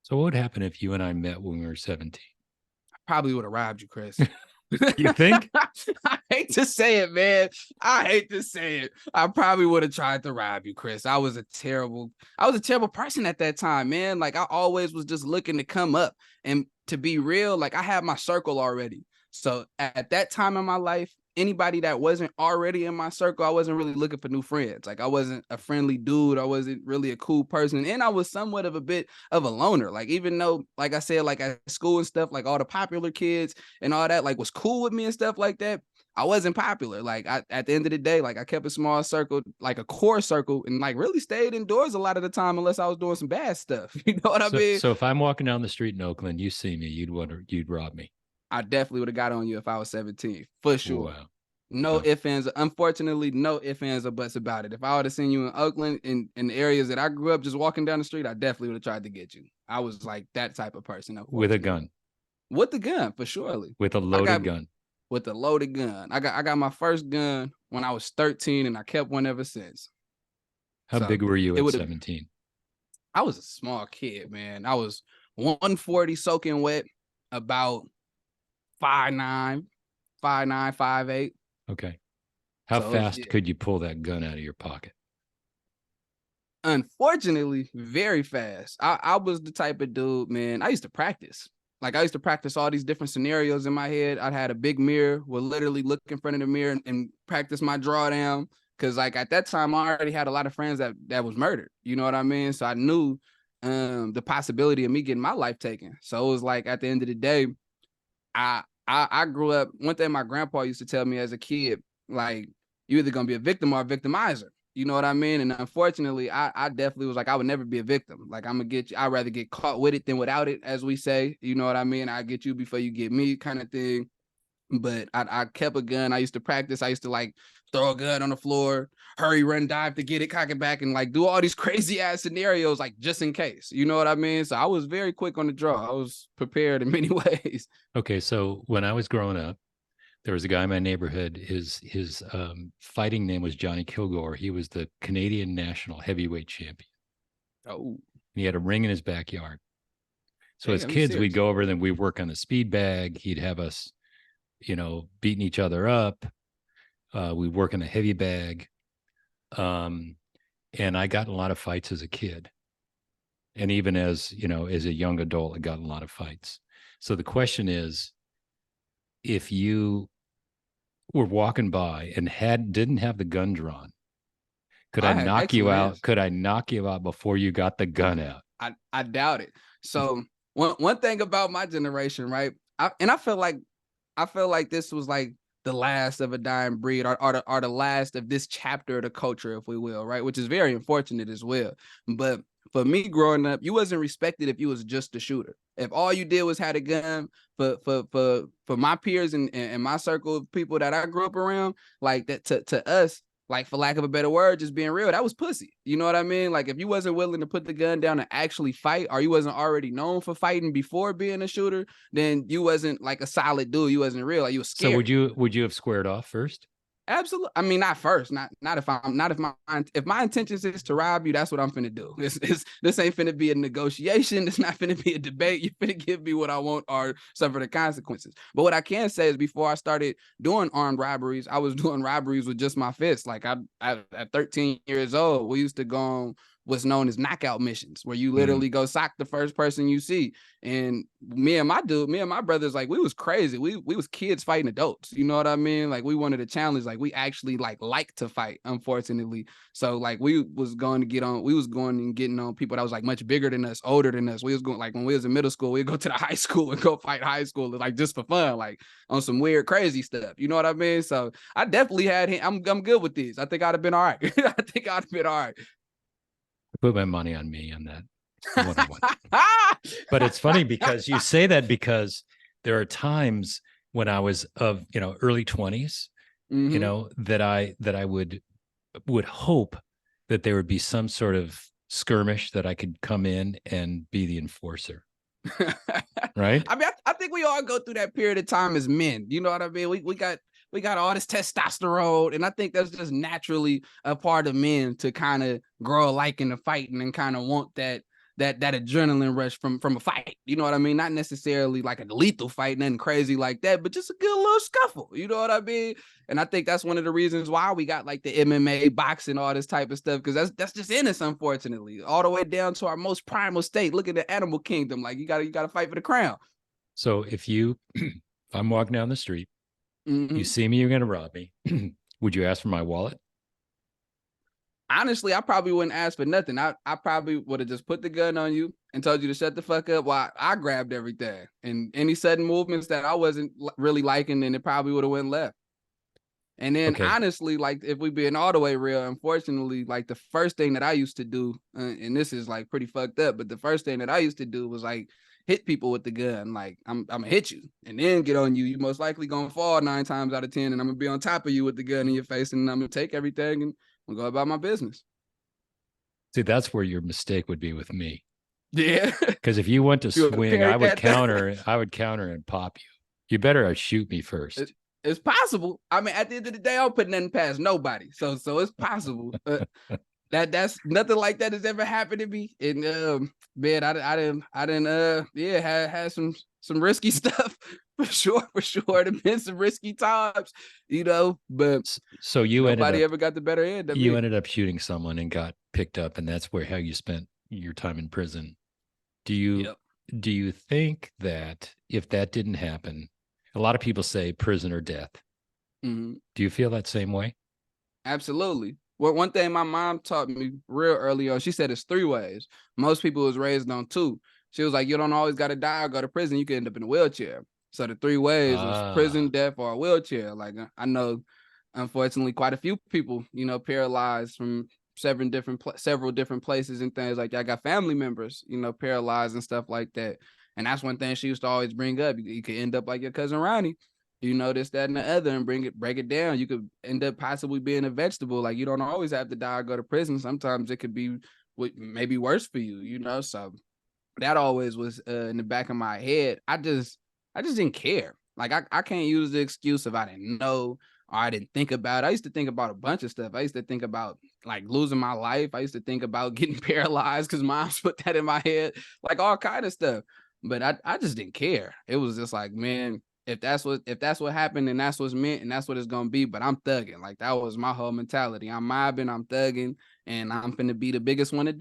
So what would happen if you and I met when we were 17? Probably would have robbed you, Chris. You think? I hate to say it, man. I hate to say it. I probably would have tried to rob you, Chris. I was a terrible person at that time, man. Like I always was just looking to come up. And to be real, like I had my circle already. So at that time in my life, anybody that wasn't already in my circle, I wasn't really looking for new friends. Like I wasn't a friendly dude. I wasn't really a cool person. And I was somewhat of a bit of a loner. Like even though, like I said, like at school and stuff, like all the popular kids and all that, like was cool with me and stuff like that. I wasn't popular. Like at the end of the day, like I kept a small circle, like a core circle, and like really stayed indoors a lot of the time unless I was doing some bad stuff. You know what I So mean? so if I'm walking down the street in Oakland, you see me, you'd rob me. I definitely would have got on you if I was 17, for sure. Wow. No Okay. ifs, ands. Unfortunately, no ifs, ands, or buts about it. If I would have seen you in Oakland in the areas that I grew up just walking down the street, I definitely would have tried to get you. I was like that type of person, With a unfortunately. gun, With the gun, for surely. with a I got loaded gun. with a loaded gun. I got my first gun when I was 13 and I kept one ever since. How So big were you it at would have 17? I was a small kid, man. I was 140 soaking wet, about 5'9", 5'9", 5'8". Okay. How So it was, fast could you pull that gun out of your pocket? unfortunately, very fast. I was the type of dude, man. I used to practice. Like I used to practice all these different scenarios in my head. I had a big mirror, would literally look in front of the mirror and practice my drawdown. Cause like at that time, I already had a lot of friends that was murdered. You know what I mean? So I knew the possibility of me getting my life taken. So it was like at the end of the day, I grew up. One thing my grandpa used to tell me as a kid, like you're either gonna be a victim or a victimizer. You know what I mean? And unfortunately, I definitely was like, I would never be a victim. Like I'm gonna get you. I'd rather get caught with it than without it, as we say. You know what I mean? I get you before you get me, kind of thing. But I kept a gun. I used to practice. I used to like throw a gun on the floor, hurry, run, dive to get it, cock it back, and like do all these crazy ass scenarios, like just in case. You know what I mean? So I was very quick on the draw. I was prepared in many ways. Okay, so when I was growing up, there was a guy in my neighborhood. His fighting name was Johnny Kilgore. He was the Canadian national heavyweight champion. Oh, He had a ring in his backyard. So as damn, you kids, we'd serious? go over, then we'd work on the speed bag. He'd have us, beating each other up. We'd work in the heavy bag. Um, and I got in a lot of fights as a kid. And even as a young adult, I got in a lot of fights. So the question is, if you were walking by and didn't have the gun drawn, could I I had knock you excellent out? hands. Could I knock you out before you got the gun out? I doubt it. So one thing about my generation, right? I feel like this was like the last of a dying breed, or the last of this chapter of the culture, if we will, right? Which is very unfortunate as well. But for me growing up, you wasn't respected if you was just a shooter. If all you did was had a gun, for my peers and my circle of people that I grew up around, like that to us, like for lack of a better word, just being real, that was pussy. You know what I mean? Like if you wasn't willing to put the gun down and actually fight, or you wasn't already known for fighting before being a shooter, then you wasn't like a solid dude. You wasn't real. Like you was So would scary. you have squared off first? Absolutely. I mean, not first. Not if I'm not if my intentions is to rob you, that's what I'm finna do. This ain't finna be a negotiation. It's not finna be a debate. You finna give me what I want or suffer the consequences. But what I can say is, before I started doing armed robberies, I was doing robberies with just my fists. Like I at 13 years old, we used to go on what's known as knockout missions, where you Mm. literally go sock the first person you see. And me and my brothers, like we was crazy. We was kids fighting adults. You know what I mean? Like we wanted a challenge. Like we actually like to fight, unfortunately. So like we was going and getting on people that was like much bigger than us, older than us. We was going, like when we was in middle school, we'd go to the high school and go fight high school, like just for fun, like on some weird, crazy stuff. You know what I mean? So I definitely had him. I'm good with these. I think I'd have been all right. I think I'd have been all right. I put my money on me on that one on one. But it's funny because you say that, because there are times when I was of early 20s, hmm that I would hope that there would be some sort of skirmish that I could come in and be the enforcer, right? I mean, I think we all go through that period of time as men. You know what I mean? We got all this testosterone, and I think that's just naturally a part of men to kind of grow a liking to fighting and kind of want that adrenaline rush from a fight. You know what I mean? Not necessarily like a lethal fight, nothing crazy like that, but just a good little scuffle. You know what I mean? And I think that's one of the reasons why we got like the MMA, boxing, all this type of stuff, because that's just in us, unfortunately, all the way down to our most primal state. Look at the animal kingdom. Like you gotta fight for the crown. So if if I'm walking down the street, you Mm-hmm. see me, you're going to rob me. Would you ask for my wallet? Honestly, I probably wouldn't ask for nothing. I probably would have just put the gun on you and told you to shut the fuck up while I grabbed everything. And any sudden movements that I wasn't really liking, then it probably would have went left. And then Okay. honestly, like if we being all the way real, unfortunately, like the first thing that I used to do, and this is like pretty fucked up, but the first thing that I used to do was like hit people with the gun. Like I'm gonna hit you and then get on you. You most likely gonna fall 9 times out of 10, and I'm gonna be on top of you with the gun in your face, and I'm gonna take everything and I'm gonna go about my business. See, that's where your mistake would be with me. Yeah. Because if you went to You would swing, carry that I would counter and pop you. You better shoot me first. It's possible. I mean, at the end of the day, I don't put nothing past nobody. So it's possible. That's nothing like that has ever happened to me. And man, I didn't yeah, had some risky stuff for sure. There've been some risky times, you know, but So you nobody ever got the better end of me. you ended up shooting someone and got picked up, and that's how you spent your time in prison. Do you Yep. do you think that if that didn't happen, a lot of people say prison or death. Mhm. Do you feel that same way? Absolutely. Well, one thing my mom taught me real early on, she said it's 3 ways. Most people was raised on 2. She was like, you don't always got to die or go to prison. You can end up in a wheelchair. So the 3 ways was prison, Ah, death, or a wheelchair. Like I know, unfortunately, quite a few people, you know, paralyzed from several different places and things like that. I got family members, you know, paralyzed and stuff like that. And that's one thing she used to always bring up. You could end up like your cousin Ronnie, you know, this, that, and the other, and break it down. You could end up possibly being a vegetable. Like you don't always have to die or go to prison. Sometimes it could be what maybe worse for you, you know. So that always was in the back of my head. I just didn't care. Like I can't use the excuse if I didn't know or I didn't think about it. I used to think about a bunch of stuff. I used to think about like losing my life. I used to think about getting paralyzed because moms put that in my head, like all kind of stuff. But I just didn't care. It was just like, man, if that's what happened and that's what's meant and that's what it's gonna be. But I'm thugging. Like that was my whole mentality. I'm mobbing, I'm thugging, and I'm finna be the biggest one to do